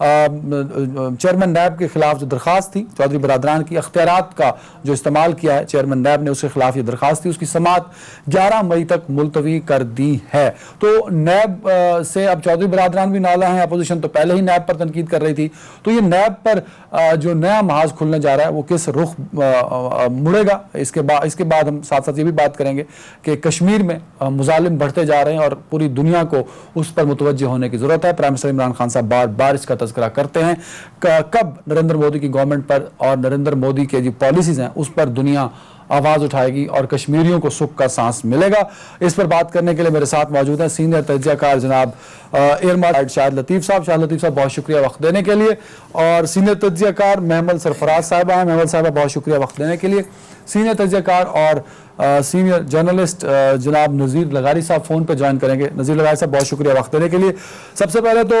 Chairman NAB کے خلاف جو درخواست تھی چودھری برادران کی اختیارات کا جو استعمال کیا ہے چیئرمین نیب نے، اس کے خلاف یہ درخواست تھی، اس کی سماعت 11 مئی تک ملتوی کر دی ہے۔ تو نیب سے اب چودھری برادران بھی نالا ہیں، اپوزیشن تو پہلے ہی نیب پر تنقید کر رہی تھی، تو یہ نیب پر جو نیا محاذ کھلنے جا رہا ہے وہ کس رخ مڑے گا، اس کے بعد ہم ساتھ ساتھ یہ بھی بات کریں گے کہ کشمیر میں مظالم بڑھتے جا رہے ہیں اور پوری دنیا کو اس پر متوجہ ہونے کی ضرورت ہے۔ پرائم منسٹر عمران خان صاحب بار بار اس کا تذکرہ کرتے ہیں، کب نریندر مودی کی گورنمنٹ پر اور نریندر مودی کے جو پالیسیز ہیں اس پر دنیا آواز اٹھائے گی اور کشمیریوں کو سکھ کا سانس ملے گا۔ اس پر بات کرنے کے لیے میرے ساتھ موجود ہیں سینئر تجزیہ کار جناب ایئر مارشل شاہد لطیف صاحب۔ شاہد لطیف صاحب بہت شکریہ وقت دینے کے لیے، اور سینئر تجزیہ کار محمل سرفراز صاحبہ ہیں۔ محمل صاحبہ بہت شکریہ وقت دینے کے لیے۔ سینئر تجزیہ کار اور سینئر جرنلسٹ جناب نذیر لغاری صاحب فون پہ جوائن کریں گے۔ نذیر لغاری صاحب بہت شکریہ وقت دینے کے لیے۔ سب سے پہلے تو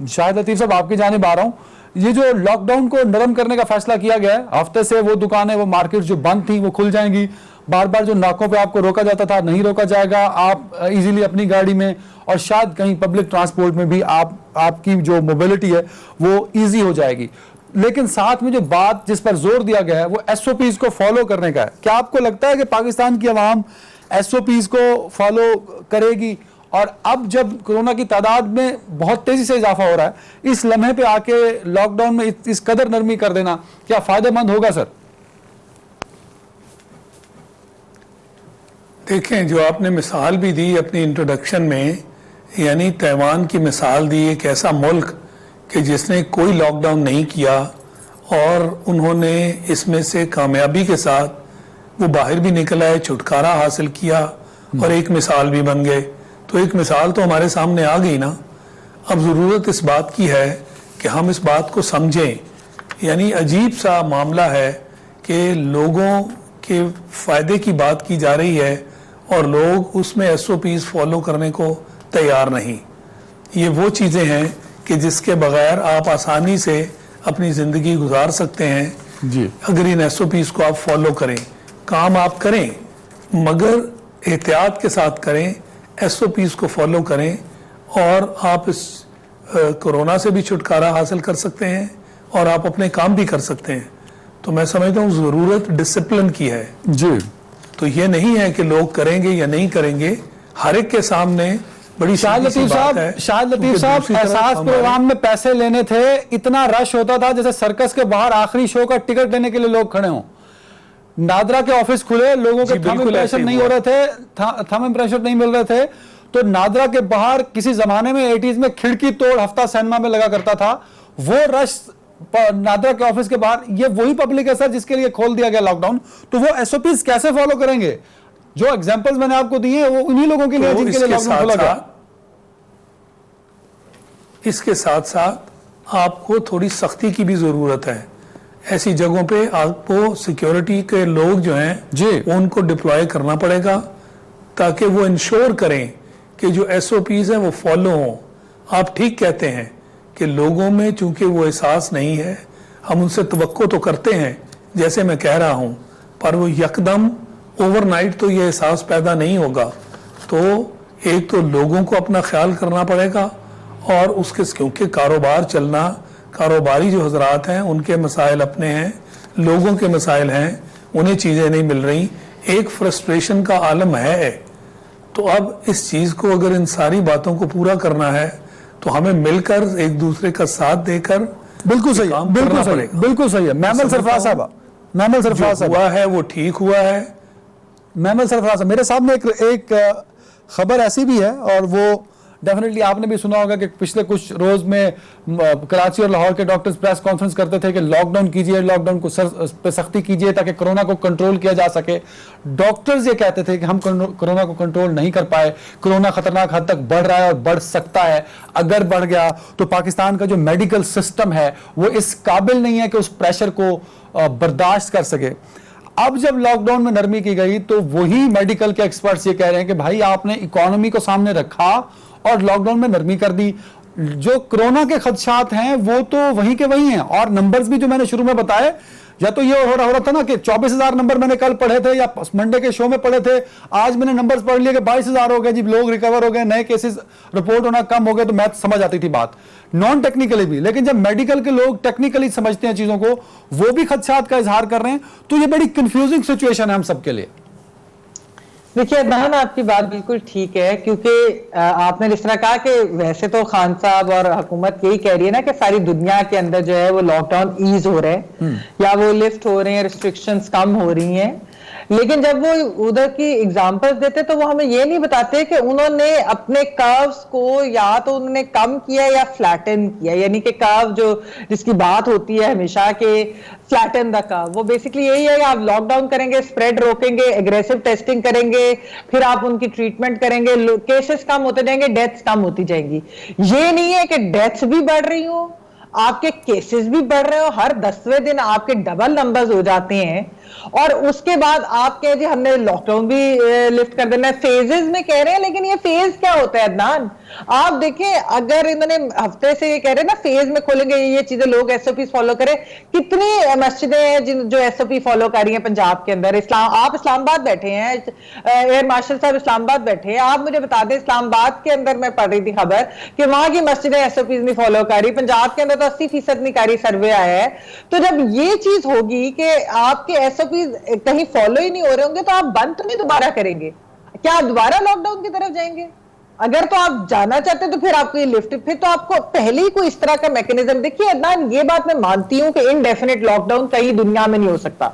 شاہد لطیف صاحب آپ کی جانب آ رہا ہوں، یہ جو لاک ڈاؤن کو نرم کرنے کا فیصلہ کیا گیا ہے، ہفتے سے وہ دکانیں وہ مارکیٹ جو بند تھیں وہ کھل جائیں گی، بار بار جو ناکوں پہ آپ کو روکا جاتا تھا نہیں روکا جائے گا، آپ ایزیلی اپنی گاڑی میں اور شاید کہیں پبلک ٹرانسپورٹ میں بھی آپ کی جو موبلٹی ہے وہ ایزی ہو جائے گی۔ لیکن ساتھ میں جو بات جس پر زور دیا گیا ہے وہ ایس او پیز کو فالو کرنے کا ہے۔ کیا آپ کو لگتا ہے کہ پاکستان کی عوام ایس او پیز کو فالو کرے گی؟ اور اب جب کرونا کی تعداد میں بہت تیزی سے اضافہ ہو رہا ہے، اس لمحے پہ آ کے لاک ڈاؤن میں اس قدر نرمی کر دینا کیا فائدہ مند ہوگا سر؟ دیکھیں، جو آپ نے مثال بھی دی اپنی انٹروڈکشن میں، یعنی تائیوان کی مثال دی، ایک ایسا ملک کہ جس نے کوئی لاک ڈاؤن نہیں کیا اور انہوں نے اس میں سے کامیابی کے ساتھ وہ باہر بھی نکل آئے، چھٹکارا حاصل کیا اور ایک مثال بھی بن گئے۔ تو ایک مثال تو ہمارے سامنے آ گئی نا۔ اب ضرورت اس بات کی ہے کہ ہم اس بات کو سمجھیں۔ یعنی عجیب سا معاملہ ہے کہ لوگوں کے فائدے کی بات کی جا رہی ہے اور لوگ اس میں ایس او پیز فالو کرنے کو تیار نہیں۔ یہ وہ چیزیں ہیں کہ جس کے بغیر آپ آسانی سے اپنی زندگی گزار سکتے ہیں جی، اگر ان ایس او پیز کو آپ فالو کریں۔ کام آپ کریں مگر احتیاط کے ساتھ کریں، ایس او پیز کو فالو کریں، اور آپ اس کورونا سے بھی چھٹکارا حاصل کر سکتے ہیں اور آپ اپنے کام بھی کر سکتے ہیں۔ تو میں سمجھتا ہوں ضرورت ڈسپلن کی ہے جی۔ تو یہ نہیں ہے کہ لوگ کریں گے یا نہیں کریں گے، ہر ایک کے سامنے بڑی شاہد لطیف صاحب احساس پروگرام میں پیسے لینے تھے، اتنا رش ہوتا تھا جیسے سرکس کے باہر آخری شو کا ٹکٹ لینے کے لیے لوگ کھڑے ہوں۔ نادرا کے آفس کھلے، لوگوں کے تھم امپریشن نہیں ہو رہے تھے، تھم امپریشن نہیں مل رہے تھے، تو نادرا کے باہر کسی زمانے میں 80s میں کھڑکی توڑ ہفتہ سینما میں لگا کرتا تھا، وہ رش نادرا کے آفس کے باہر، یہ وہی پبلک ہے سر جس کے لیے کھول دیا گیا لاک ڈاؤن۔ تو وہ ایس او پیز کیسے فالو کریں گے؟ جو ایگزامپلز میں نے آپ کو دیے ہیں وہ انہی لوگوں کے لیے جن کے لیے لاک ڈاؤن کھولا گیا۔ اس کے ساتھ ساتھ آپ کو تھوڑی سختی کی بھی ضرورت ہے۔ ایسی جگہوں پہ آپ کو سیکیورٹی کے لوگ جو ہیں جی، ان کو ڈپلوائے کرنا پڑے گا تاکہ وہ انشور کریں کہ جو ایس او پیز ہیں وہ فالو ہوں۔ آپ ٹھیک کہتے ہیں کہ لوگوں میں چونکہ وہ احساس نہیں ہے، ہم ان سے توقع تو کرتے ہیں جیسے میں کہہ رہا ہوں، پر وہ یکدم اوور نائٹ تو یہ احساس پیدا نہیں ہوگا۔ تو ایک تو لوگوں کو اپنا خیال کرنا پڑے گا، اور اس کے کیونکہ کاروبار چلنا، کاروباری جو حضرات ہیں ان کے مسائل اپنے ہیں، لوگوں کے مسائل ہیں، انہیں چیزیں نہیں مل رہی، ایک فرسٹریشن کا عالم ہے۔ تو اب اس چیز کو اگر ان ساری باتوں کو پورا کرنا ہے تو ہمیں مل کر ایک دوسرے کا ساتھ دے کر بالکل صحیح ہے، بالکل صحیح ہے۔ محمل سرفراز صاحب ہوا ہے وہ ٹھیک ہوا ہے۔ محمل سرفراز صاحب، میرے سامنے ایک خبر ایسی بھی ہے، اور وہ ڈیفینیٹلی آپ نے بھی سنا ہوگا کہ پچھلے کچھ روز میں کراچی اور لاہور کے ڈاکٹرز پریس کانفرنس کرتے تھے کہ لاک ڈاؤن کیجئے، لاک ڈاؤن کو پہ سختی کیجئے تاکہ کرونا کو کنٹرول کیا جا سکے۔ ڈاکٹرز یہ کہتے تھے کہ ہم کرونا کو کنٹرول نہیں کر پائے، کرونا خطرناک حد تک بڑھ رہا ہے اور بڑھ سکتا ہے، اگر بڑھ گیا تو پاکستان کا جو میڈیکل سسٹم ہے وہ اس قابل نہیں ہے کہ اس پریشر کو برداشت کر سکے۔ اب جب لاک ڈاؤن میں نرمی کی گئی تو وہی میڈیکل کے ایکسپرٹس یہ کہہ رہے ہیں کہ بھائی آپ نے اکانومی کو سامنے رکھا اور لاک ڈاؤن میں نرمی کر دی، جو کورونا کے خدشات ہیں وہ تو وہیں کے وہیں ہیں، اور نمبرز بھی جو میں نے شروع میں بتائے، یا تو یہ ہو رہا تھا نا کہ 24,000 نمبر میں نے کل پڑھے تھے یا منڈے کے شو میں پڑھے تھے، آج میں نے نمبرز پڑھ لیے کہ 22,000 ہو گئے جی، لوگ ریکور ہو گئے، نئے کیسز رپورٹ ہونا کم ہو گئے، تو میتھ سمجھ آتی تھی بات نان ٹیکنیکلی بھی. لیکن جب میڈیکل کے لوگ ٹیکنیکلی سمجھتے ہیں چیزوں کو، وہ بھی خدشات کا اظہار کر رہے ہیں، تو یہ بڑی کنفیوزنگ سچویشن ہے ہم سب کے لیے. دیکھیے عدنان، آپ کی بات بالکل ٹھیک ہے، کیونکہ آپ نے جس طرح کہا کہ ویسے تو خان صاحب اور حکومت یہی کہہ رہی ہے نا کہ ساری دنیا کے اندر جو ہے وہ لاک ڈاؤن ایز ہو رہے ہیں یا وہ لفٹ ہو رہے ہیں، ریسٹرکشنز کم ہو رہی ہیں، لیکن جب وہ ادھر کی ایگزامپلز دیتے تو وہ ہمیں یہ نہیں بتاتے کہ انہوں نے اپنے کروز کو یا تو انہوں نے کم کیا یا فلیٹن کیا. یعنی کہ کرو جو جس کی بات ہوتی ہے ہمیشہ کہ فلیٹن دا کرو، وہ بیسکلی یہی ہے کہ آپ لاک ڈاؤن کریں گے، اسپریڈ روکیں گے، اگریسو ٹیسٹنگ کریں گے، پھر آپ ان کی ٹریٹمنٹ کریں گے، کیسز کم ہوتے جائیں گے، ڈیتھس کم ہوتی جائیں گی. یہ نہیں ہے کہ ڈیتھس بھی بڑھ رہی ہوں، آپ کے کیسز بھی بڑھ رہے ہو، ہر 10ویں دن آپ کے ڈبل نمبرز ہو جاتے ہیں، اور اس کے بعد آپ کہہ جی ہم نے لاک ڈاؤن بھی لفٹ کر دینا ہے. فیزز میں کہہ رہے ہیں، لیکن یہ فیز کیا ہوتا ہے عدنان؟ آپ دیکھیں، اگر انہوں نے ہفتے سے یہ کہہ رہے ہیں نا فیز میں کھولیں گے یہ چیزیں، لوگ ایس او پیز فالو کریں. کتنی مسجدیں ہیں جو ایس او پی فالو کر رہی ہیں پنجاب کے اندر؟ آپ اسلام آباد بیٹھے ہیں، ایئر مارشل صاحب اسلام آباد بیٹھے ہیں، آپ مجھے بتا دیں اسلام آباد کے اندر میں پڑھ رہی تھی خبر کہ وہاں کی مسجدیں ایس او پیز نہیں فالو کر رہی، پنجاب کے اندر 80% نہیں کر رہی، سروے آیا ہے. تو جب یہ چیز ہوگی کہ آپ کے ایس او پیز کہیں فالو ہی نہیں ہو رہے ہوں گے تو آپ بند تو نہیں دوبارہ کریں گے؟ کیا آپ دوبارہ لاک ڈاؤن کی طرف جائیں گے؟ اگر تو آپ جانا چاہتے ہیں تو پھر آپ کو یہ لفٹ، پھر تو آپ کو پہلے ہی کوئی اس طرح کا میکنزم. دیکھیے عدنان، یہ بات میں مانتی ہوں کہ انڈیفینٹ لاک ڈاؤن کہیں دنیا میں نہیں ہو سکتا،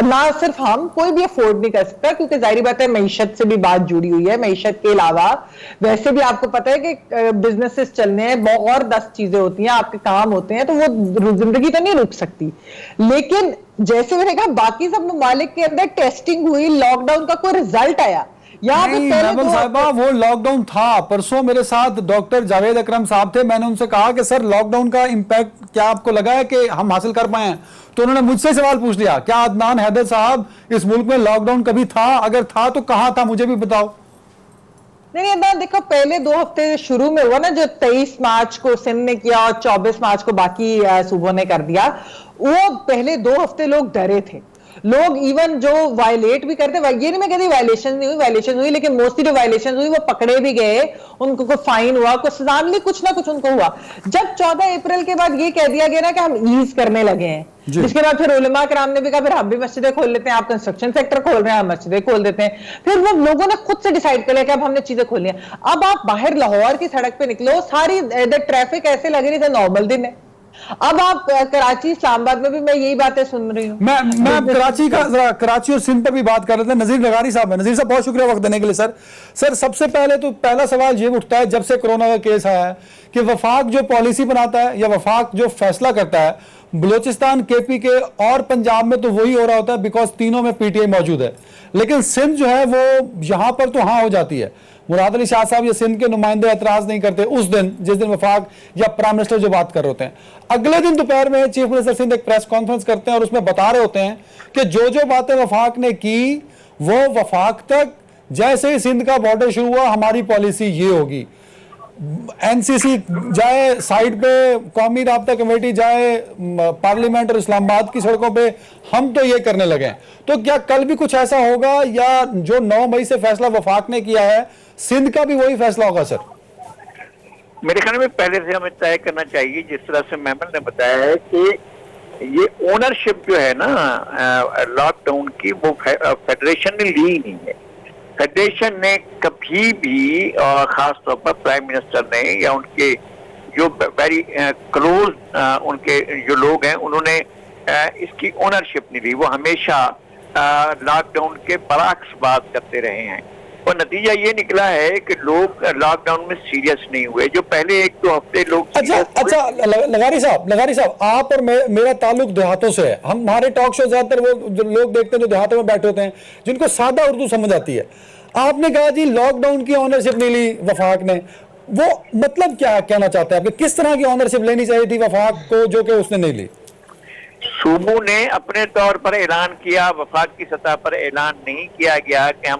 نہ صرف ہم، کوئی بھی افورڈ نہیں کر سکتا، کیونکہ ظاہری بات ہے معیشت سے بھی بات جڑی ہوئی ہے. معیشت کے علاوہ ویسے بھی آپ کو پتہ ہے کہ بزنسز چلنے ہیں اور 10 چیزیں ہوتی ہیں، آپ کے کام ہوتے ہیں، تو وہ زندگی تو نہیں رک سکتی. لیکن جیسے میں نے کہا باقی سب ممالک کے اندر ٹیسٹنگ ہوئی، لاک ڈاؤن کا کوئی رزلٹ آیا. محمد صاحبہ وہ لاک ڈاؤن تھا. پرسوں میرے ساتھ ڈاکٹر جاوید اکرم صاحب تھے، میں نے ان سے کہا کہ سر لاک ڈاؤن کا امپیکٹ کیا آپ کو لگا ہے کہ ہم حاصل کر پائے ہیں؟ تو انہوں نے مجھ سے سوال پوچھ لیا، کیا عدنان حیدر صاحب اس ملک میں لاک ڈاؤن کبھی تھا؟ اگر تھا تو کہاں تھا؟ مجھے بھی بتاؤ. نہیں عدنان، دیکھو پہلے 2 ہفتے شروع میں ہوا نا، جو 23 مارچ کو سندھ نے کیا اور 24 مارچ کو باقی صوبوں نے کر دیا، وہ پہلے 2 ہفتے لوگ ڈرے تھے. لوگ ایون جو وائلیٹ بھی کرتے، یہ نہیں میں کہتی وائلیشن نہیں ہوئی، وائلیشن ہوئی، لیکن موسٹلی جو وائلیشن ہوئی وہ پکڑے بھی گئے، ان کو فائن ہوا، کوئی سزا ملی، کچھ نہ کچھ ان کو ہوا. جب 14 اپریل کے بعد یہ کہہ دیا گیا نا کہ ہم ایز کرنے لگے ہیں، جس کے بعد پھر علماء کرام نے بھی کہا پھر ہم بھی مسجدیں کھول لیتے ہیں، آپ کنسٹرکشن سیکٹر کھول رہے ہیں، ہم مسجدیں کھول دیتے ہیں. پھر وہ لوگوں نے خود سے ڈیسائیڈ کر لیا کہ اب ہم نے چیزیں کھولنی ہیں. اب آپ باہر لاہور کی سڑک پہ نکلو، ساری ٹریفک ایسے لگ رہی تھے نارمل دن ہے. اب آپ کراچی، اسلام آباد میں بھی میں یہی باتیں سن رہی ہوں. میں کراچی اور سندھ پر بھی بات کر رہے تھے. نذیر لغاری صاحب ہیں. نذیر صاحب بہت شکریہ وقت دینے کے لیے. سر سب سے پہلے تو پہلا سوال یہ اٹھتا ہے جب سے کرونا کا کیس آیا ہے کہ وفاق جو پالیسی بناتا ہے یا وفاق جو فیصلہ کرتا ہے، بلوچستان، کے پی کے اور پنجاب میں تو وہی ہو رہا ہوتا ہے بیکاز تینوں میں پی ٹی آئی موجود ہے، لیکن سندھ جو ہے وہ یہاں پر تو ہاں ہو جاتی ہے. مراد علی شاہ صاحب یا سندھ کے نمائندے اعتراض نہیں کرتے اس دن جس دن وفاق یا پرائم منسٹر جو بات کر رہے ہوتے ہیں. اگلے دن دوپہر میں چیف منسٹر سندھ ایک پریس کانفرنس کرتے ہیں اور اس میں بتا رہے ہوتے ہیں کہ جو باتیں وفاق نے کی وہ وفاق تک، جیسے ہی سندھ کا بارڈر شروع ہوا ہماری پالیسی یہ ہوگی. این سی سی جائے سائٹ پہ، قومی رابطہ کمیٹی جائے پارلیمنٹ اور اسلام آباد کی سڑکوں پہ، ہم تو یہ کرنے لگے ہیں. تو کیا کل بھی کچھ ایسا ہوگا یا جو 9 مئی سے فیصلہ وفاق نے کیا ہے سندھ کا بھی وہی فیصلہ ہوگا؟ سر میرے خیال میں پہلے سے ہمیں طے کرنا چاہیے، جس طرح سے میمن نے بتایا ہے کہ یہ اونرشپ جو ہے نا لاک ڈاؤن کی، وہ فیڈریشن نے لی نہیں ہے. فیڈریشن نے کبھی بھی، خاص طور پر پرائم منسٹر نے یا ان کے جو ویری کلوز ان کے جو لوگ ہیں، انہوں نے اس کی اونرشپ نہیں لی. وہ ہمیشہ لاک ڈاؤن کے برعکس بات کرتے رہے ہیں، اور نتیجہ یہ نکلا ہے کہ لوگ لاک ڈاؤن میں سیریس نہیں ہوئے. جو پہلے 1-2 ہفتے لوگ اچھا لغاری صاحب آپ اور میرا تعلق دیہاتوں سے ہے. ہمارے ٹاک شو زیادہ تر وہ جو لوگ دیکھتے ہیں جو دیہاتوں میں بیٹھے ہوتے ہیں، جن کو سادہ اردو سمجھ آتی ہے. آپ نے کہا جی لاک ڈاؤن کی آنرشپ نہیں لی وفاق نے، وہ مطلب کیا کہنا چاہتے ہیں آپ کہ کس طرح کی آنرشپ لینی چاہیے تھی وفاق کو جو کہ اس نے نہیں لی؟ صوبوں نے اپنے طور پر اعلان کیا، وفاق کی سطح پر اعلان نہیں کیا گیا کہ ہم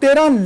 13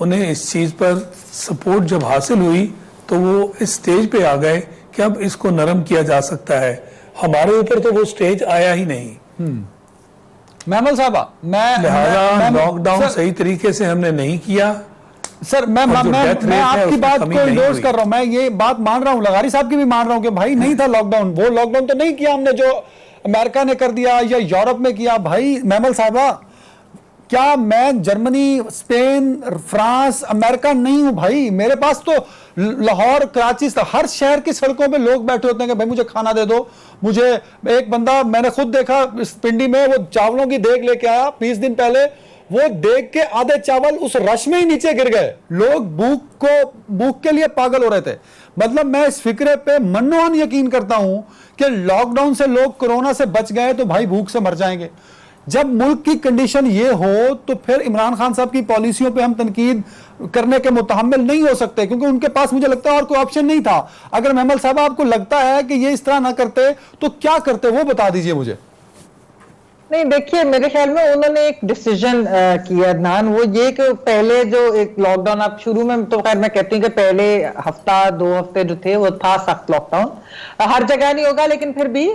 انہیں اس چیز پر سپورٹ جب حاصل ہوئی تو وہ اس سٹیج پہ آ گئے کہ اب اس کو نرم کیا جا سکتا ہے. ہمارے اوپر تو وہ سٹیج آیا ہی نہیں. محمل صاحبہ لہذا لاک ڈاؤن صحیح طریقے سے ہم نے نہیں کیا. سر میں آپ کی بات کو انڈورس کر رہا ہوں, میں یہ بات مان رہا ہوں, لغاری صاحب کی بھی مان رہا ہوں کہ بھائی نہیں تھا لاک ڈاؤن, وہ لاک ڈاؤن تو نہیں کیا ہم نے جو امریکہ نے کر دیا یا یورپ میں کیا. بھائی محمل صاحبہ, کیا میں جرمنی, اسپین, فرانس, امریکہ نہیں ہوں بھائی. میرے پاس تو لاہور, کراچی, ہر شہر کی سڑکوں پہ لوگ بیٹھے ہوتے ہیں کہ بھائی مجھے کھانا دے دو. مجھے ایک بندہ میں نے خود دیکھا اس پنڈی میں, وہ چاولوں کی دیگ لے کے آیا 20 دن پہلے, وہ دیکھ کے آدھے چاول اس رش میں ہی نیچے گر گئے. لوگ بھوک کے لیے پاگل ہو رہے تھے. مطلب میں اس فکرے پہ منوان یقین کرتا ہوں کہ لاک ڈاؤن سے لوگ کورونا سے بچ گئے تو بھائی بھوک سے مر جائیں گے. جب ملک کی کنڈیشن یہ ہو تو پھر عمران خان صاحب کی پالیسیوں پہ ہم تنقید کرنے کے متحمل نہیں ہو سکتے, کیونکہ ان کے پاس مجھے لگتا ہے اور کوئی آپشن نہیں تھا. اگر محمل صاحب آپ کو لگتا ہے کہ یہ اس طرح نہ کرتے تو کیا کرتے, وہ بتا دیجئے مجھے. نہیں دیکھیے, میرے خیال میں انہوں نے ایک ڈیسیجن کیا عدنان, وہ یہ کہ پہلے جو ایک لاک ڈاؤن, آپ شروع میں تو خیر میں کہتی ہوں کہ پہلے ہفتہ 2 ہفتے جو تھے وہ تھا سخت لاک ڈاؤن. ہر جگہ نہیں ہوگا لیکن پھر بھی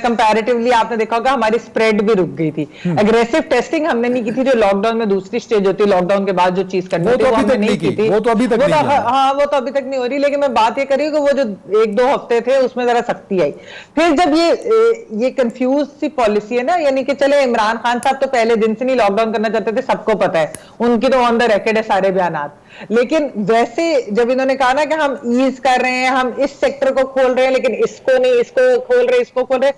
کمپیریٹیولی آپ نے دیکھا ہوگا ہماری سپریڈ بھی رک گئی تھی. اگریسو ٹیسٹنگ ہم نے نہیں کی تھی, جو لاک ڈاؤن میں دوسری سٹیج ہوتی ہے لاک ڈاؤن کے بعد جو چیز کرنی ہوتی ہے وہ ہم نے نہیں کی تھی. وہ تو ابھی تک نہیں, ہاں وہ تو ابھی تک نہیں ہو رہی, لیکن میں بات یہ کری کہ وہ جو 1-2 ہفتے تھے اس میں ذرا سختی آئی. پھر جب یہ کنفیوز سی پالیسی ہے نا, یعنی کہ چلے عمران خان صاحب تو پہلے دن سے نہیں لاک ڈاؤن کرنا چاہتے تھے, سب کو پتا ہے, ان کی تو آن دا ریکارڈ ہے سارے بیانات. لیکن ویسے جب انہوں نے کہا نا کہ ہم ایز کر رہے ہیں, ہم اس سیکٹر کو کھول رہے ہیں لیکن اس کو نہیں, اس کو کھول رہے, اس کو کھول رہے,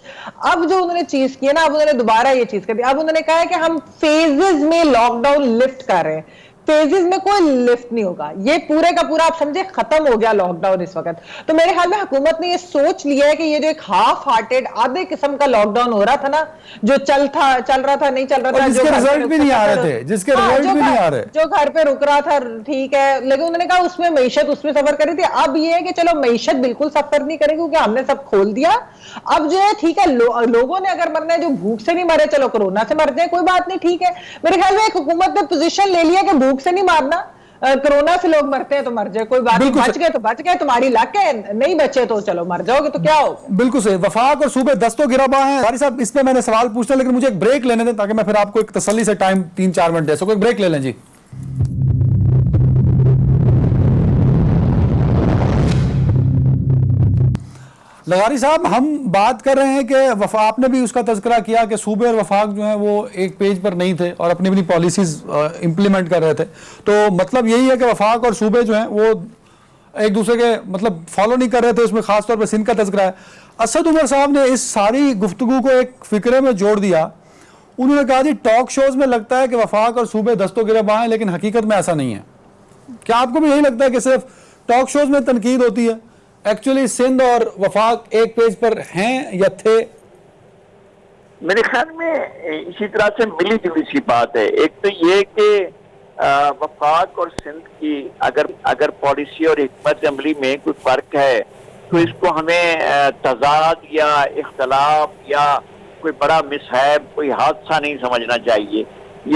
اب جو انہوں نے چیز کی ہے نا, اب انہوں نے دوبارہ یہ چیز کر دی. اب انہوں نے کہا ہے کہ ہم فیزز میں لاک ڈاؤن لفٹ کر رہے ہیں. فیزز میں کوئی لفٹ نہیں ہوگا, یہ پورے کا پورا آپ سمجھے ختم ہو گیا لاک ڈاؤن اس وقت. تو میرے خیال میں حکومت نے یہ سوچ لیا ہے کہ یہ جو ایک ہاف ہارٹیڈ آدھے قسم کا لاک ڈاؤن ہو رہا تھا نا, جو چل رہا تھا نہیں چل رہا تھا, جس کے رزلٹ بھی نہیں آ رہے تھے, جس کے رزلٹ بھی نہیں آ رہے, جو گھر پہ رک رہا تھا ٹھیک ہے, لیکن انہوں نے کہا اس میں معیشت اس میں سفر کری تھی. اب یہ ہے کہ چلو معیشت بالکل سفر نہیں کرے کیونکہ ہم نے سب کھول دیا. اب جو ہے ٹھیک ہے, لوگوں نے اگر مرنا ہے جو بھوک سے نہیں مرے, چلو کورونا سے مر جائے کوئی بات نہیں, ٹھیک ہے. میرے خیال میں ایک حکومت نے پوزیشن لے لیا کہ بھوک سے نہیں مارنا, کرونا سے لوگ مرتے ہیں تو مر جائے کوئی بات نہیں, بچ گئے تو بچ گئے, تمہاری لک ہے, نہیں بچے تو چلو مر جاؤ گے تو کیا ہو. بالکل صحیح. وفاق اور صوبے دستوں گرباں ہیں. قاری صاحب اس پہ میں نے سوال پوچھنا, لیکن مجھے ایک بریک لینے دیں تاکہ میں پھر آپ کو ایک تسلی سے ٹائم 3-4 منٹ دے سکوں. ایک بریک لے لیں جی. لغاری صاحب, ہم بات کر رہے ہیں کہ آپ نے بھی اس کا تذکرہ کیا کہ صوبے اور وفاق جو ہیں وہ ایک پیج پر نہیں تھے اور اپنی اپنی پالیسیز امپلیمنٹ کر رہے تھے. تو مطلب یہی ہے کہ وفاق اور صوبے جو ہیں وہ ایک دوسرے کے مطلب فالو نہیں کر رہے تھے. اس میں خاص طور پہ سندھ کا تذکرہ ہے. اسد عمر صاحب نے اس ساری گفتگو کو ایک فکرے میں جوڑ دیا. انہوں نے کہا جی ٹاک شوز میں لگتا ہے کہ وفاق اور صوبے دستوں گرباں ہیں, لیکن حقیقت میں ایسا نہیں ہے. کیا آپ کو بھی یہی لگتا ہے کہ صرف ٹاک شوز میں تنقید ہوتی ہے, ایکچولی سندھ اور وفاق ایک پیج پر ہیں یا تھے؟ میرے خیال میں اسی طرح سے ملی جلی سی بات ہے. ایک تو یہ کہ وفاق اور سندھ کی اگر پالیسی اور حکمت عملی میں کوئی فرق ہے تو اس کو ہمیں تضاد یا اختلاف یا کوئی بڑا مصائب, کوئی حادثہ نہیں سمجھنا چاہیے.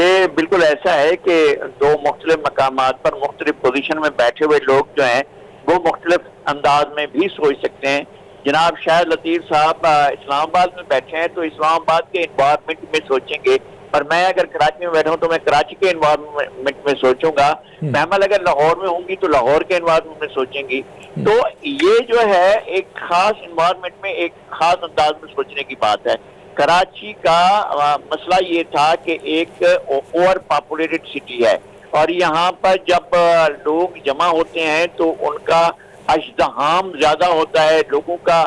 یہ بالکل ایسا ہے کہ 2 مختلف مقامات پر مختلف پوزیشن میں بیٹھے ہوئے لوگ جو ہیں وہ مختلف انداز میں بھی سوچ سکتے ہیں. جناب شاہد لطیف صاحب اسلام آباد میں بیٹھے ہیں تو اسلام آباد کے انوائرمنٹ میں سوچیں گے, اور میں اگر کراچی میں بیٹھا ہوں تو میں کراچی کے انوائرمنٹ میں سوچوں گا. محمل اگر لاہور میں ہوں گی تو لاہور کے انوائرمنٹ میں سوچیں گی. تو یہ جو ہے ایک خاص انوائرمنٹ میں ایک خاص انداز میں سوچنے کی بات ہے. کراچی کا مسئلہ یہ تھا کہ ایک اوور پاپولیٹڈ سٹی ہے, اور یہاں پر جب لوگ جمع ہوتے ہیں تو ان کا ازدحام زیادہ ہوتا ہے, لوگوں کا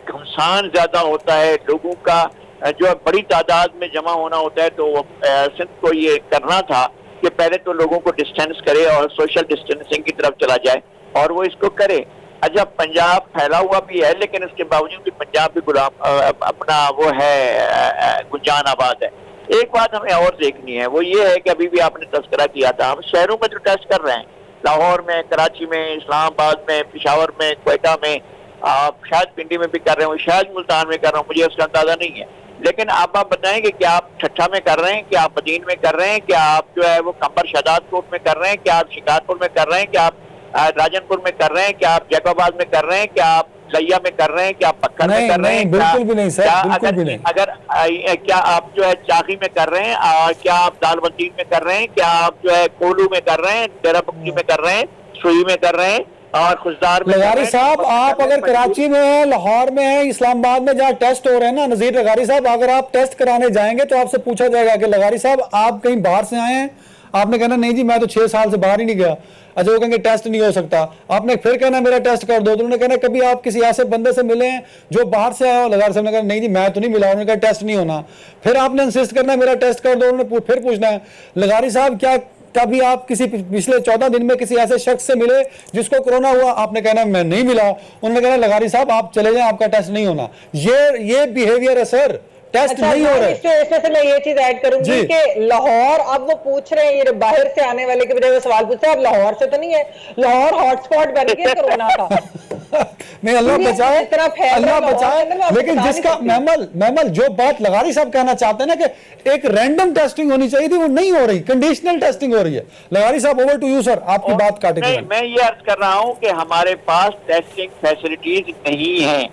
گھمسان زیادہ ہوتا ہے, لوگوں کا جو بڑی تعداد میں جمع ہونا ہوتا ہے. تو سندھ کو یہ کرنا تھا کہ پہلے تو لوگوں کو ڈسٹینس کرے اور سوشل ڈسٹینسنگ کی طرف چلا جائے, اور وہ اس کو کرے. اچھا پنجاب پھیلا ہوا بھی ہے لیکن اس کے باوجود بھی پنجاب بھی اپنا وہ ہے گنجان آباد ہے. ایک بات ہمیں اور دیکھنی ہے, وہ یہ ہے کہ ابھی بھی آپ نے تذکرہ کیا تھا, ہم شہروں میں جو ٹیسٹ کر رہے ہیں, لاہور میں, کراچی میں, اسلام آباد میں, پشاور میں, کوئٹہ میں, شاید پنڈی میں بھی کر رہے ہوں, شاید ملتان میں کر رہا ہوں, مجھے اس کا اندازہ نہیں ہے, لیکن آپ بتائیں کہ کیا آپ ٹھٹھا میں کر رہے ہیں, کیا آپ مدین میں کر رہے ہیں, کیا آپ جو ہے وہ کمبر شہداد کوٹ میں کر رہے ہیں, کیا آپ شکارپور میں کر رہے ہیں, کیا آپ راجن پور میں کر رہے ہیں, کیا آپ جیکو آباد میں کر رہے ہیں, کیا آپ لیا میں کر رہے ہیں, کیا آپ پکھر میں کر رہے ہیں, بالکل بھی نہیں سر, بالکل بھی نہیں. اگر کیا آپ جو ہے چاخی میں کر رہے ہیں, کیا آپ دال وزیر میں کر رہے ہیں, کیا آپ جو ہے کولو میں کر رہے ہیں, ڈیرا بکری میں کر رہے ہیں, سوئی میں کر رہے ہیں, اور خزدار میں. لغاری صاحب آپ اگر کراچی میں ہیں, لاہور میں ہیں, اسلام آباد میں جہاں ٹیسٹ ہو رہے ہیں نا نذیر لغاری صاحب, اگر آپ ٹیسٹ کرانے جائیں گے تو آپ سے پوچھا جائے گا کہ لغاری صاحب آپ کہیں باہر سے آئے ہیں, آپ نے کہنا نہیں جی میں تو 6 سال سے باہر ہی نہیں گیا. اچھا وہ کہیں گے ٹیسٹ نہیں ہو سکتا, آپ نے پھر کہنا میرا ٹیسٹ کر دو, تو انہوں نے کہنا کبھی آپ کسی ایسے بندے سے ملے ہیں جو باہر سے آیا ہو, لغاری صاحب نے کہا نہیں جی میں تو نہیں ملا, انہوں نے کہا ٹیسٹ نہیں ہونا, پھر آپ نے انسسٹ کرنا ہے میرا ٹیسٹ کر دو, انہوں نے پھر پوچھنا ہے لغاری صاحب کیا کبھی آپ کسی پچھلے 14 دن میں کسی ایسے شخص سے ملے جس کو کرونا ہوا, آپ نے کہنا میں نہیں ملا, انہوں نے کہنا لغاری صاحب آپ چلے جائیں آپ کا ٹیسٹ نہیں ہونا. یہ بیہیویئر ہے سر, ٹیسٹ نہیں ہو رہا ہے. اس میں سے میں یہ چیز ایڈ کروں گی کہ لاہور اب وہ پوچھ رہے ہیں, یہ باہر سے آنے والے کے بجائے وہ سوال پوچھتے ہیں, اب لاہور سے تو نہیں ہے, لاہور ہاٹ سپاٹ بن گیا کرونا کا. نہیں اللہ بچائے, اللہ بچائے, لیکن جس کا محمل جو بات لغاری صاحب کہنا چاہتے ہیں نا کہ ایک رینڈم ٹیسٹنگ ہونی چاہیے تھی, وہ نہیں ہو رہی, کنڈیشنل ٹیسٹنگ ہو رہی ہے. لغاری صاحب اوور ٹو یو سر, آپ کی بات کاٹے گی. میں یہ عرض کر رہا ہوں کہ ہمارے پاس ٹیسٹنگ فیسلٹیز نہیں ہیں.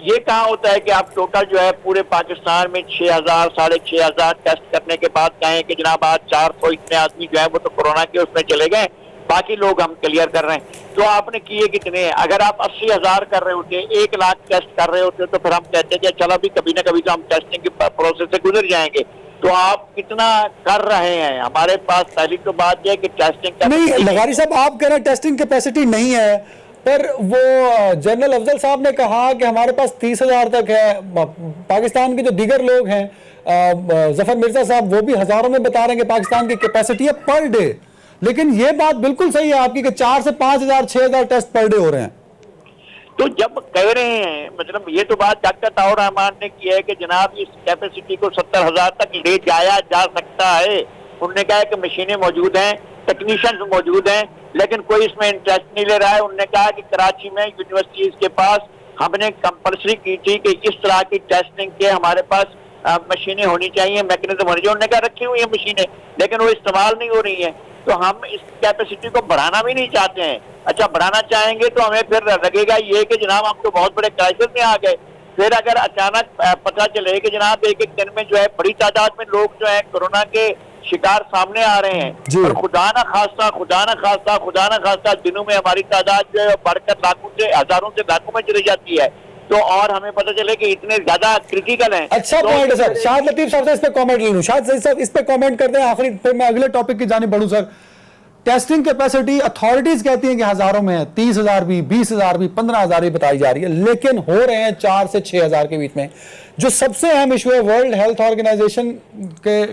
یہ کہاں ہوتا ہے کہ آپ ٹوٹل جو ہے پورے پاکستان میں 6,000 6,500 ٹیسٹ کرنے کے بعد کہیں کہ جناب آج 400 اتنے آدمی جو ہے وہ تو کورونا کے اس میں چلے گئے, باقی لوگ ہم کلیئر کر رہے ہیں. تو آپ نے کیے کتنے ہیں؟ اگر آپ 80,000 کر رہے ہوتے, 1 لاکھ ٹیسٹ کر رہے ہوتے تو پھر ہم کہتے ہیں کہ چلو بھی کبھی نہ کبھی تو ہم ٹیسٹنگ کے پروسیس سے گزر جائیں گے. تو آپ کتنا کر رہے ہیں؟ ہمارے پاس پہلی تو بات یہ ہے کہ ٹیسٹنگ نہیں لغاری صاحب آپ کہہ رہے ہیں ٹیسٹنگ کیپیسٹی نہیں ہے, پر وہ جنرل افضل صاحب نے کہا کہ ہمارے پاس 30,000 تک ہے. پاکستان کے جو دیگر لوگ ہیں, ظفر مرزا صاحب وہ بھی ہزاروں میں بتا رہے ہیں کہ پاکستان کی کیپیسٹی ہے پر ڈے. لیکن یہ بات بالکل صحیح ہے آپ کی کہ 4 سے 5,000 6,000 ٹیسٹ پر ڈے ہو رہے ہیں. تو جب کہہ رہے ہیں, مطلب یہ تو بات ڈاکٹر طاہر رحمان نے کی ہے کہ جناب اس کیپیسٹی کو 70,000 تک لے جایا جا سکتا ہے. انہوں نے کہا ہے کہ مشینیں موجود ہیں, ٹیکنیشینز موجود ہیں, لیکن کوئی اس میں انٹرسٹ نہیں لے رہا ہے. انہوں نے کہا کہ کراچی میں یونیورسٹیز کے پاس ہم نے کمپلسری کی تھی کہ اس طرح کی ٹیسٹنگ کے ہمارے پاس مشینیں ہونی چاہیے, میکنزم ہونی چاہیے. انہوں نے کہا رکھی ہوئی ہیں مشینیں, لیکن وہ استعمال نہیں ہو رہی ہیں. تو ہم اس کیپیسٹی کو بڑھانا بھی نہیں چاہتے ہیں. اچھا بڑھانا چاہیں گے تو ہمیں پھر لگے گا یہ کہ جناب ہم تو بہت بڑے کرائسس میں آ گئے. پھر اگر اچانک پتہ چلے کہ جناب ایک دن میں جو ہے بڑی تعداد میں لوگ جو ہے کورونا کے شکار سامنے آ رہے ہیں, اور خدا نہ خواستہ دنوں میں ہماری تعداد جو ہے بڑھ کر لاکھوں سے ہزاروں سے لاکھوں میں چلی جاتی ہے, تو اور ہمیں پتہ چلے کہ اتنے زیادہ کریٹیکل ہیں. اچھا پوائنٹ ہے سر. شاہد لطیف صاحب سے اس پہ کامنٹ لے لوں. شاہد صاحب اس پہ کامنٹ کرتے ہیں آخری, پھر میں اگلے ٹاپک کی جانب بڑھوں. سر ٹیسٹنگ کیپیسٹی اتھارٹیز کہتی ہیں کہ ہزاروں میں ہے, 30,000 بھی, 20,000 بھی, 15,000 بھی بتائی جا رہی ہے, لیکن ہو رہے ہیں 4 سے 6,000 کے بیچ میں. جو سب سے اہم ایشو ہے, ورلڈ ہیلتھ آرگنائزیشن کے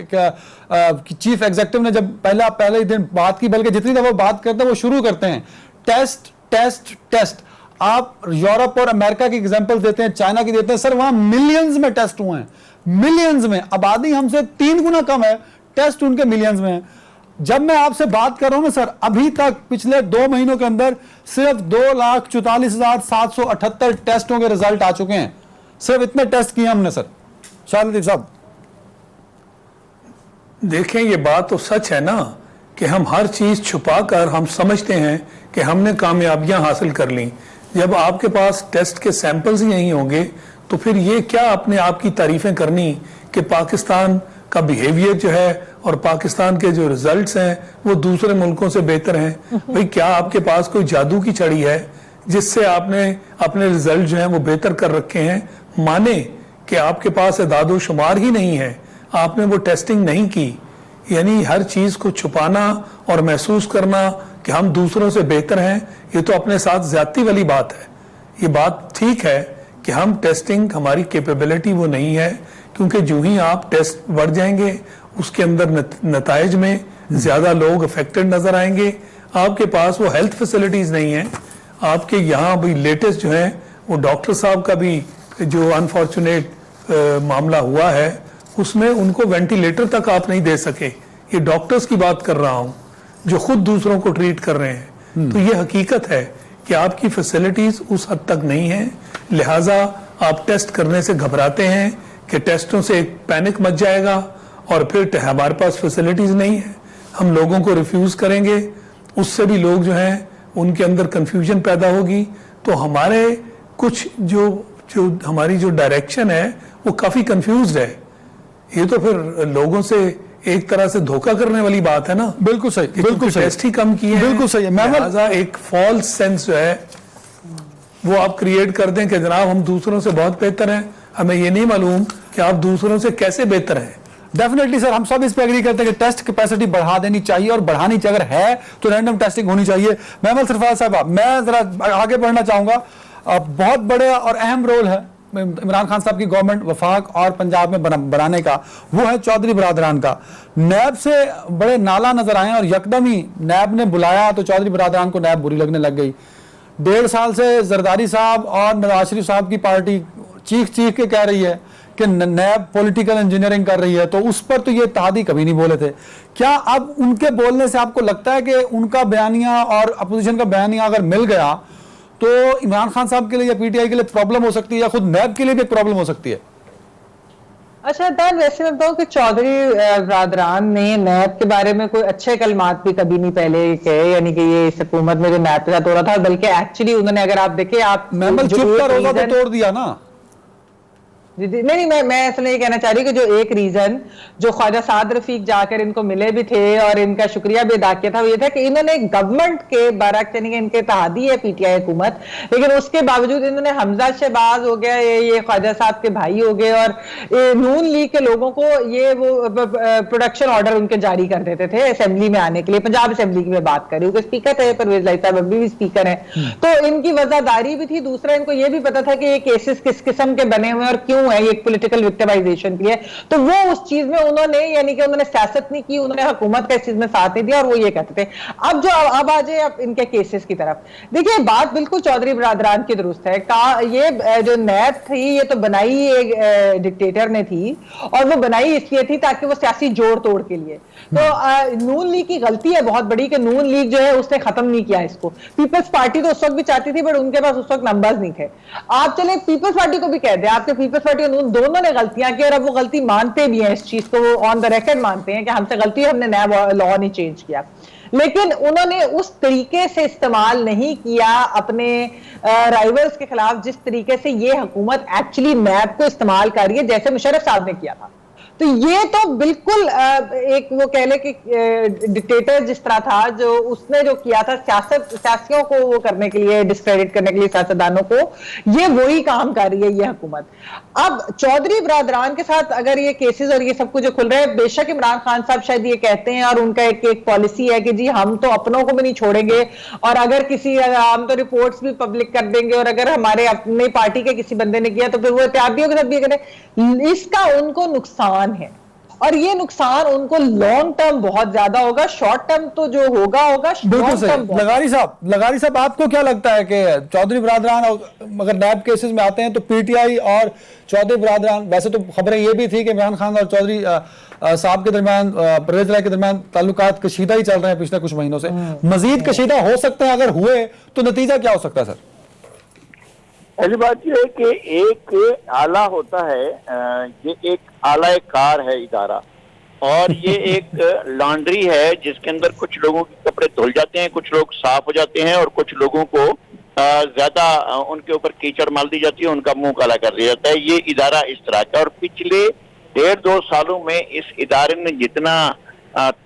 چیف ایگزیکٹو نے جب پہلے دن بات کی, بلکہ جتنی دفعہ بات کرتے ہیں وہ شروع کرتے ہیں ٹیسٹ ٹیسٹ ٹیسٹ. آپ یورپ اور امریکہ کی ایگزامپل دیتے ہیں, چائنا کی دیتے ہیں, سر وہاں ملینز میں ٹیسٹ ہوئے ہیں, ملینز میں. آبادی ہم سے 3 گنا کم ہے, ٹیسٹ ان کے ملینز میں ہیں. جب میں آپ سے بات کر رہا ہوں نا سر, ابھی تک پچھلے 2 مہینوں کے اندر صرف 2,44,778 ٹیسٹوں کے رزلٹ آ چکے ہیں. صرف اتنے ٹیسٹ کیے ہم نے سر. شاہ لطیف صاحب دیکھیں یہ بات تو سچ ہے نا کہ ہم ہر چیز چھپا کر ہم سمجھتے ہیں کہ ہم نے کامیابیاں حاصل کر لیں. جب آپ کے پاس ٹیسٹ کے سیمپلز ہی نہیں ہوں گے تو پھر یہ کیا اپنے آپ کی تعریفیں کرنی کہ پاکستان کا بیہیویئر جو ہے اور پاکستان کے جو ریزلٹس ہیں وہ دوسرے ملکوں سے بہتر ہیں. بھئی کیا آپ کے پاس کوئی جادو کی چھڑی ہے جس سے آپ نے اپنے ریزلٹ جو ہیں وہ بہتر کر رکھے ہیں؟ مانے کہ آپ کے پاس اعداد و شمار ہی نہیں ہے, آپ نے وہ ٹیسٹنگ نہیں کی. یعنی ہر چیز کو چھپانا اور محسوس کرنا کہ ہم دوسروں سے بہتر ہیں, یہ تو اپنے ساتھ زیادتی والی بات ہے. یہ بات ٹھیک ہے کہ ہم ٹیسٹنگ ہماری کیپیبلٹی وہ نہیں ہے, کیونکہ جو ہی آپ ٹیسٹ بڑھ جائیں گے اس کے اندر نتائج میں زیادہ لوگ افیکٹڈ نظر آئیں گے. آپ کے پاس وہ ہیلتھ فیسلٹیز نہیں ہیں. آپ کے یہاں بھی لیٹسٹ جو ہیں وہ ڈاکٹر صاحب کا بھی جو انفارچونیٹ معاملہ ہوا ہے اس میں ان کو وینٹیلیٹر تک آپ نہیں دے سکے. یہ ڈاکٹرز کی بات کر رہا ہوں جو خود دوسروں کو ٹریٹ کر رہے ہیں. تو یہ حقیقت ہے کہ آپ کی فیسلٹیز اس حد تک نہیں ہیں, لہٰذا آپ ٹیسٹ کرنے سے گھبراتے ہیں کہ ٹیسٹوں سے ایک پینک مچ جائے گا اور پھر ہمارے پاس فیسلٹیز نہیں ہے, ہم لوگوں کو ریفیوز کریں گے, اس سے بھی لوگ جو ہیں ان کے اندر کنفیوژن پیدا ہوگی. تو ہمارے کچھ جو ہماری جو ڈائریکشن ہے وہ کافی کنفیوزڈ ہے. یہ تو پھر لوگوں سے ایک طرح سے دھوکہ کرنے والی بات ہے نا. بالکل صحیح, بالکل صحیح, ٹیسٹ ہی کم کیے ہیں, بالکل صحیح. لہٰذا ایک فالس سینس جو ہے وہ آپ کریٹ کر دیں کہ جناب ہم دوسروں سے بہت بہتر ہیں, ہمیں یہ نہیں معلوم کہ آپ دوسروں سے کیسے بہتر ہیں. ڈیفینیٹلی سر, ہم سب اس پہ ایگری کرتے ہیں کہ ٹیسٹ کیپیسٹی بڑھا دینی چاہیے, اور بڑھانی چاہیے, اگر ہے تو رینڈم ٹیسٹنگ ہونی چاہیے. محمد سرفراز صاحب, میں ذرا آگے بڑھنا چاہوں گا. بہت بڑے اور اہم رول ہے عمران خان صاحب کی گورنمنٹ وفاق اور پنجاب میں بنانے کا, وہ ہے چودھری برادران کا. نیب سے بڑے نالا نظر آئے اور یکدم ہی نیب نے بلایا تو چودھری برادران کو نیب بری لگنے لگ گئی. 1.5 سال سے زرداری صاحب اور نواز شریف صاحب کی پارٹی چیخ کے کہہ رہی ہے کہ نیب پولیٹیکل انجینئرنگ کر رہی ہے, تو اس پر تو یہ اتحادی کبھی نہیں بولے تھے. کیا اب ان کے بولنے سے آپ کو لگتا ہے کہ ان کا بیانیہ اور اپوزیشن کا بیانیہ اگر مل گیا تو عمران خان صاحب کے لیے یا پی ٹی آئی کے لیے پرابلم ہو سکتی ہے, یا خود نیب کے لیے بھی ایک پرابلم ہو سکتی ہے؟ اچھا دان, ویسے میں بتاؤں کہ چودھری برادران نے نیب کے بارے میں کوئی اچھے کلمات بھی کبھی نہیں پہلے کہے, یعنی کہ یہ اس حکومت میں جو نیب کے ساتھ ہو رہا تھا, بلکہ ایکچولی انہوں نے, اگر آپ دیکھیں آپ محمد چپ کا روزہ تو توڑ دیا نا. نہیں, میں اصل یہ کہنا چاہ رہی کہ جو ایک ریزن جو خواجہ سعد رفیق جا کر ان کو ملے بھی تھے اور ان کا شکریہ بھی ادا کیا تھا, وہ یہ تھا کہ انہوں نے گورنمنٹ کے برعکس, یعنی کہ ان کے اتحادی ہے پی ٹی آئی حکومت, لیکن اس کے باوجود انہوں نے حمزہ شہباز ہو گیا, یہ خواجہ صاحب کے بھائی ہو گئے, اور نون لیگ کے لوگوں کو یہ وہ پروڈکشن آرڈر ان کے جاری کر دیتے تھے اسمبلی میں آنے کے لیے. پنجاب اسمبلی کی میں بات کر رہی ہوں کہ اسپیکر تھے پرویز لائی صاحب, ابھی بھی اسپیکر ہیں, تو ان کی وزاداری بھی تھی. دوسرا, ان کو یہ بھی پتا تھا کہ یہ کیسز کس قسم کے بنے ہوئے اور کیوں ہے, یہ ایک پولیٹیکل وکٹمائزیشن کی ہے, تو وہ اس چیز میں انہوں نے, یعنی کہ انہوں نے سیاست نہیں کی, انہوں نے حکومت کا اس چیز میں ساتھ نہیں دیا, اور وہ یہ کہتے تھے. اب آ جائے اب ان کے کیسز کی طرف. دیکھیے بات بالکل چودھری برادران کی درست ہے. یہ جو نیب تھی یہ تو بنائی ایک ڈکٹیٹر نے تھی, اور وہ بنائی اس لیے تھی تاکہ وہ سیاسی جوڑ توڑ کے لیے. تو نون لیگ کی غلطی ہے بہت بڑی کہ نون لیگ جو ہے اس نے ختم نہیں کیا اس کو. پیپلز پارٹی تو اس وقت بھی چاہتی تھی, بٹ ان کے پاس اس وقت نمبرز نہیں تھے. آپ چلیں پیپلز پارٹی کو بھی کہہ دیں, آپ کے پیپلز پارٹی اور نون دونوں نے غلطیاں کی, اور اب وہ غلطی مانتے بھی ہیں, اس چیز کو وہ آن دا ریکارڈ مانتے ہیں کہ ہم سے غلطی ہے, ہم نے نیا لا نہیں چینج کیا. لیکن انہوں نے اس طریقے سے استعمال نہیں کیا اپنے رائیولز کے خلاف جس طریقے سے یہ حکومت ایکچولی نیب کو استعمال کر رہی ہے, جیسے مشرف صاحب نے کیا تھا. تو یہ تو بالکل ایک وہ کہہ لے کہ ڈکٹیٹر جس طرح تھا, جو اس نے جو کیا تھا سیاسیوں کو وہ کرنے کے لیے, ڈسکریڈٹ کرنے کے لیے سیاستدانوں کو, یہ وہی کام کر رہی ہے یہ حکومت. اب چودھری برادران کے ساتھ اگر یہ کیسز اور یہ سب کچھ جو کھل رہا ہے, بے شک عمران خان صاحب شاید یہ کہتے ہیں, اور ان کا ایک پالیسی ہے کہ جی ہم تو اپنوں کو بھی نہیں چھوڑیں گے, اور اگر کسی ہم تو رپورٹس بھی پبلک کر دیں گے, اور اگر ہمارے اپنے پارٹی کے کسی بندے نے کیا تو پھر وہ اتحادیوں کے ساتھ بھی کریں. اس کا ان کو نقصان ہے, اور یہ نقصان ان کو لانگ ٹرم بہت زیادہ ہوگا. شارٹ ٹرم تو جو ہوگا بالکل صحیح. لغاری صاحب آپ کو کیا لگتا ہے کہ چودھری برادران اگر نیب کیسز میں آتے ہیں تو پی ٹی آئی اور چودھری برادران, ویسے تو خبریں یہ بھی تھی کہ عمران خان اور چودھری صاحب کے درمیان, پرویز لائی کے درمیان تعلقات کشیدہ ہی چل رہے ہیں پچھلے کچھ مہینوں سے, مزید کشیدہ ہو سکتے ہیں, اگر ہوئے تو نتیجہ کیا ہو سکتا ہے سر؟ پہلی بات یہ ہے کہ ایک آلہ ہوتا ہے, یہ ایک آلہ کار ہے ادارہ, اور یہ ایک لانڈری ہے جس کے اندر کچھ لوگوں کے کپڑے دھل جاتے ہیں, کچھ لوگ صاف ہو جاتے ہیں, اور کچھ لوگوں کو زیادہ ان کے اوپر کیچڑ مال دی جاتی ہے, ان کا منہ کالا کر دیا جاتا ہے. یہ ادارہ اس طرح کا, اور پچھلے 1.5-2 سالوں میں اس ادارے نے جتنا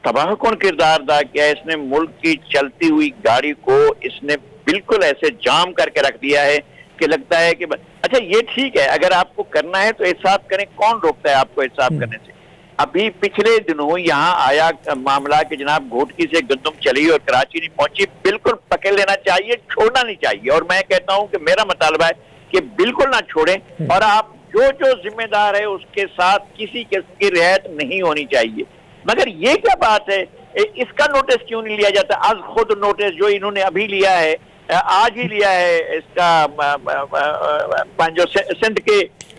تباہ کن کردار ادا کیا ہے, اس نے ملک کی چلتی ہوئی گاڑی کو اس نے بالکل ایسے جام کر کے رکھ دیا ہے کہ لگتا ہے کہ اچھا یہ ٹھیک ہے, اگر آپ کو کرنا ہے تو احتساب کریں, کون روکتا ہے آپ کو احتساب کرنے سے. ابھی پچھلے دنوں یہاں آیا معاملہ کہ جناب گھوٹکی سے گندم چلی اور کراچی نہیں پہنچی, بالکل پکڑ لینا چاہیے, چھوڑنا نہیں چاہیے. اور میں کہتا ہوں کہ میرا مطالبہ ہے کہ بالکل نہ چھوڑیں, اور آپ جو ذمہ دار ہے اس کے ساتھ کسی قسم کی رعایت نہیں ہونی چاہیے. مگر یہ کیا بات ہے, اس کا نوٹس کیوں نہیں لیا جاتا؟ از خود نوٹس جو انہوں نے ابھی لیا ہے, آج ہی لیا ہے, اس کا جو سندھ کے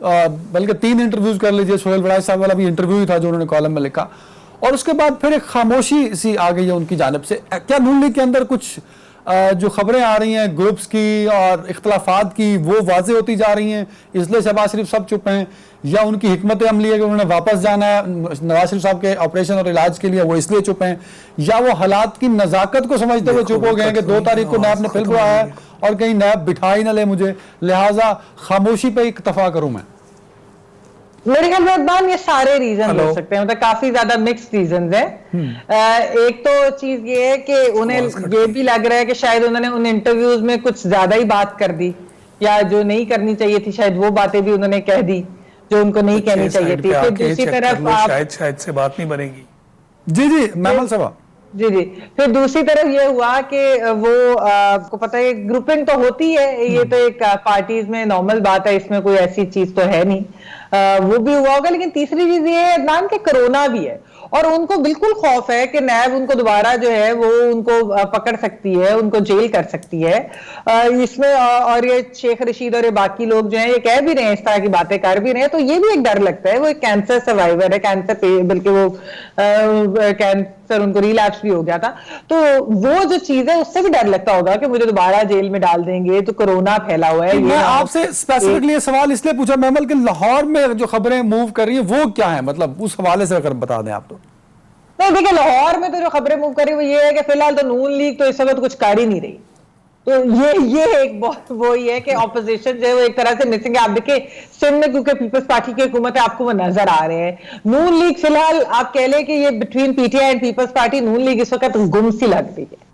بلکہ 3 انٹرویوز کر لیجئے, سہیل وڑائچ صاحب والا بھی انٹرویو ہی تھا جو انہوں نے کالم میں لکھا, اور اس کے بعد پھر ایک خاموشی سی آ گئی ہے ان کی جانب سے. کیا نون لیگ کے اندر کچھ جو خبریں آ رہی ہیں گروپس کی اور اختلافات کی وہ واضح ہوتی جا رہی ہیں, اس لیے شہباز شریف سب چپ ہیں, یا ان کی حکمت عملی ہے کہ انہوں نے واپس جانا ہے نواز شریف صاحب کے آپریشن اور علاج کے لیے, وہ اس لیے چپ ہیں, یا وہ حالات کی نزاکت کو سمجھتے ہوئے چپ ہو گئے ہیں کہ 2 تاریخ کو نیب نے پھر بلایا ہے اور کہیں نیب بٹھا ہی نہ لے مجھے, لہٰذا خاموشی پہ اکتفا کروں میں. میرے خیال میں عدنان یہ سارے ریزن ہو سکتے ہیں, مطلب کافی زیادہ مکس ریزنز ہیں. ایک تو چیز یہ ہے کہ انہیں یہ بھی لگ رہا ہے کہ شاید انہوں نے ان انٹرویوز میں کچھ زیادہ ہی بات کر دی, یا جو نہیں کرنی چاہیے تھی شاید وہ باتیں بھی انہوں نے کہہ دی جو ان کو نہیں کہنی چاہیے تھی. پھر دوسری طرف شاید سے بات نہیں بنے گی. جی محمل صاحب جی پھر دوسری طرف یہ ہوا کہ وہ کو پتہ ہے گروپنگ تو ہوتی ہے, یہ تو ایک پارٹیز میں نارمل بات ہے, اس میں کوئی ایسی چیز تو ہے نہیں, وہ بھی ہوا ہوگا. لیکن تیسری چیز یہ ہے عدنان کہ کرونا بھی ہے, اور ان کو بالکل خوف ہے کہ نیب ان کو دوبارہ جو ہے وہ ان کو پکڑ سکتی ہے, ان کو جیل کر سکتی ہے اس میں. اور یہ شیخ رشید اور یہ باقی لوگ جو ہیں یہ کہہ بھی رہے ہیں, اس طرح کی باتیں کر بھی رہے ہیں, تو یہ بھی ایک ڈر لگتا ہے. وہ ایک کینسر سروائیور ہے, کینسر بلکہ وہ کینسر ان کو ریلیپس بھی ہو گیا تھا, تو وہ جو چیز ہے اس سے بھی ڈر لگتا ہوگا کہ مجھے دوبارہ جیل میں ڈال دیں گے, تو کرونا پھیلا ہوا ہے. میں آپ سے اسپیسیفکلی یہ سوال اس لیے پوچھا محمل کہ لاہور میں جو خبریں موو کر رہی ہیں وہ کیا ہیں, مطلب اس حوالے سے اگر بتا دیں آپ. تو نہیں دیکھیں, لاہور میں تو جو خبریں موو کری وہ یہ ہے کہ فی الحال تو نون لیگ تو اس وقت کچھ کر ہی نہیں رہی, تو یہ ایک بہت وہی ہے کہ اپوزیشن جو ہے وہ ایک طرح سے مسنگ ہے. آپ دیکھیں سندھ میں کیونکہ پیپلز پارٹی کی حکومت ہے, آپ کو وہ نظر آ رہے ہیں. نون لیگ فی الحال آپ کہہ لیں کہ یہ between P T I and peoples party, نون لیگ اس وقت گم سی لگ رہی ہے.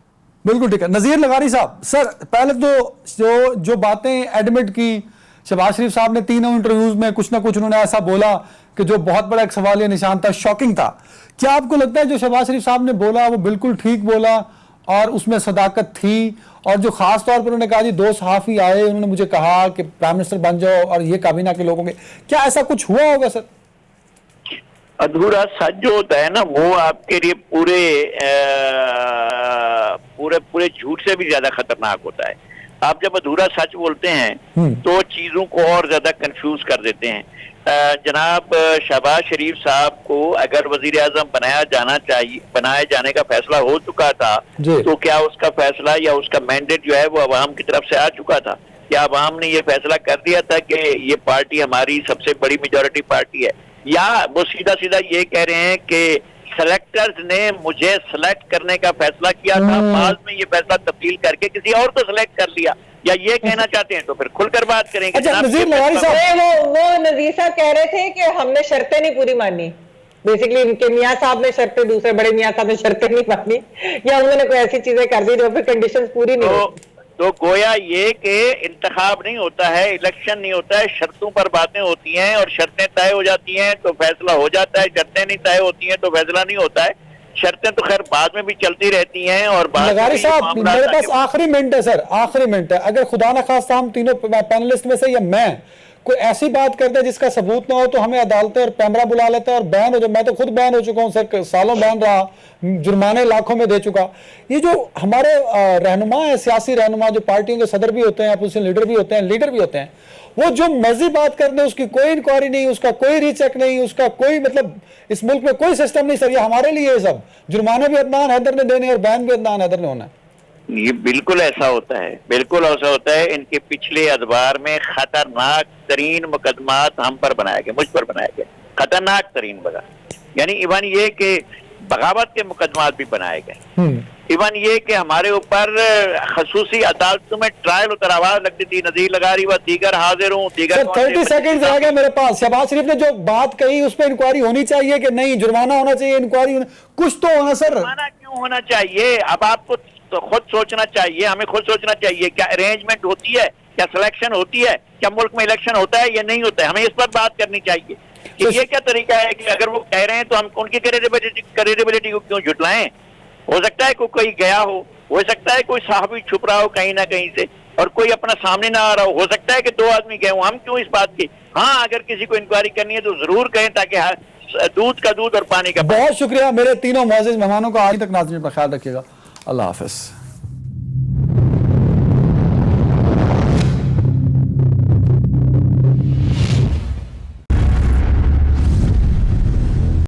بالکل ٹھیک ہے. نذیر لغاری صاحب, سر پہلے تو جو باتیں ایڈمٹ کی شہباز شریف صاحب نے تینوں انٹرویوز میں کچھ نہ کچھ انہوں نے ایسا بولا کہ جو بہت بڑا ایک سوالیہ نشان تھا, شاکنگ تھا. کیا آپ کو لگتا ہے جو شہباز شریف صاحب نے بولا وہ بالکل ٹھیک بولا اور اس میں صداقت تھی؟ اور جو خاص طور پر انہوں نے کہا جی 2 صحافی آئے, انہوں نے مجھے کہا کہ پرائم منسٹر بن جاؤ اور یہ کابینہ کے لوگوں کے, کیا ایسا کچھ ہوا ہوگا سر؟ ادھورا سچ جو ہوتا ہے نا وہ آپ کے لیے پورے جھوٹ سے بھی زیادہ خطرناک ہوتا ہے. آپ جب ادھورا سچ بولتے ہیں تو چیزوں کو اور زیادہ کنفیوز کر دیتے ہیں. جناب شہباز شریف صاحب کو اگر وزیر اعظم بنائے جانے کا فیصلہ ہو چکا تھا تو کیا اس کا فیصلہ یا اس کا مینڈیٹ جو ہے وہ عوام کی طرف سے آ چکا تھا؟ کیا عوام نے یہ فیصلہ کر دیا تھا کہ یہ پارٹی ہماری سب سے بڑی میجورٹی پارٹی ہے؟ یا وہ سیدھا یہ کہہ رہے ہیں کہ سلیکٹرز نے مجھے سلیکٹ کرنے کا فیصلہ کیا تھا, بعد میں یہ فیصلہ تبدیل کر کے کسی اور کو سلیکٹ کر لیا, یا یہ کہنا چاہتے ہیں تو پھر کھل کر بات کریں گے. وہ نذیر صاحب کہہ رہے تھے کہ ہم نے شرطیں نہیں پوری مانی, بیسکلی ان کے میاں صاحب نے شرطیں, دوسرے بڑے میاں صاحب نے شرطیں نہیں مانی, یا انہوں نے کوئی ایسی چیزیں کر دی جو پھر کنڈیشنز پوری نہیں ہوتی. تو گویا یہ کہ انتخاب نہیں ہوتا ہے, الیکشن نہیں ہوتا ہے, شرطوں پر باتیں ہوتی ہیں اور شرطیں طے ہو جاتی ہیں تو فیصلہ ہو جاتا ہے, شرطیں نہیں طے ہوتی ہیں تو فیصلہ نہیں ہوتا ہے. شرطیں تو خیر بعد میں بھی چلتی رہتی ہیں. اور لغاری صاحب میرے پاس آخری منٹ ہے سر, آخری منٹ ہے. اگر خدا نہ خواستہ ہم تینوں پینلسٹ میں سے یا میں کوئی ایسی بات کرتے جس کا ثبوت نہ ہو تو ہمیں عدالتیں اور پیمرا بلا لیتے ہیں اور بین ہو جائے. میں تو خود بین ہو چکا ہوں سر, سالوں بین رہا, جرمانے لاکھوں میں دے چکا. یہ جو ہمارے رہنما ہیں, سیاسی رہنما جو پارٹیوں کے صدر بھی ہوتے ہیں, اپوزیشن لیڈر بھی ہوتے ہیں, لیڈر بھی ہوتے ہیں, وہ جو مرضی بات کرتے ہیں اس کی کوئی انکوائری نہیں, اس کا کوئی ری چیک نہیں, اس کا کوئی مطلب اس ملک میں کوئی سسٹم نہیں. سر یہ ہمارے لیے یہ سب جرمانے بھی عدنان حیدر نے دینے اور بین بھی عدنان حیدر نے ہونا ہے. یہ بالکل ایسا ہوتا ہے, بالکل ایسا ہوتا ہے. ان کے پچھلے ادوار میں خطرناک ترین مقدمات ہم پر بنائے گئے, مجھ پر بنائے گئے, خطرناک ترین یعنی ایون یہ کہ بغاوت کے مقدمات بھی بنائے گئے, ایون یہ کہ ہمارے اوپر خصوصی عدالتوں میں ٹرائل اترواز لگتی تھی. نذیر لغاری و دیگر حاضر ہوں, دیگر 30 سیکنڈ آ گئے میرے پاس. شہباز شریف نے جو بات کہی اس پہ انکوائری ہونی چاہیے کہ نہیں, جرمانہ ہونا چاہیے, انکوائری کچھ تو ہونا. سر جرمانہ کیوں ہونا چاہیے؟ اب آپ کو تو خود سوچنا چاہیے, ہمیں خود سوچنا چاہیے. کیا ارینجمنٹ ہوتی ہے, کیا سلیکشن ہوتی ہے, کیا ملک میں الیکشن ہوتا ہے یا نہیں ہوتا ہے؟ ہمیں اس پر بات کرنی چاہیے کہ یہ کیا طریقہ ہے کہ اگر وہ کہہ رہے ہیں تو ہم ان کی کریڈیبلٹی کو کیوں جھٹلائیں؟ ہو سکتا ہے کوئی گیا ہو سکتا ہے کوئی صحافی چھپ رہا ہو کہیں نہ کہیں سے اور کوئی اپنا سامنے نہ آ رہا ہو سکتا ہے کہ 2 آدمی گئے ہوں. ہم کیوں اس بات کی؟ ہاں اگر کسی کو انکوائری کرنی ہے تو ضرور کہیں تاکہ دودھ کا دودھ اور پانی کا. بہت شکریہ میرے تینوں معزز مہمانوں کا. آج تک ناظرین پر خیال رکھیے گا. اللہ حافظ.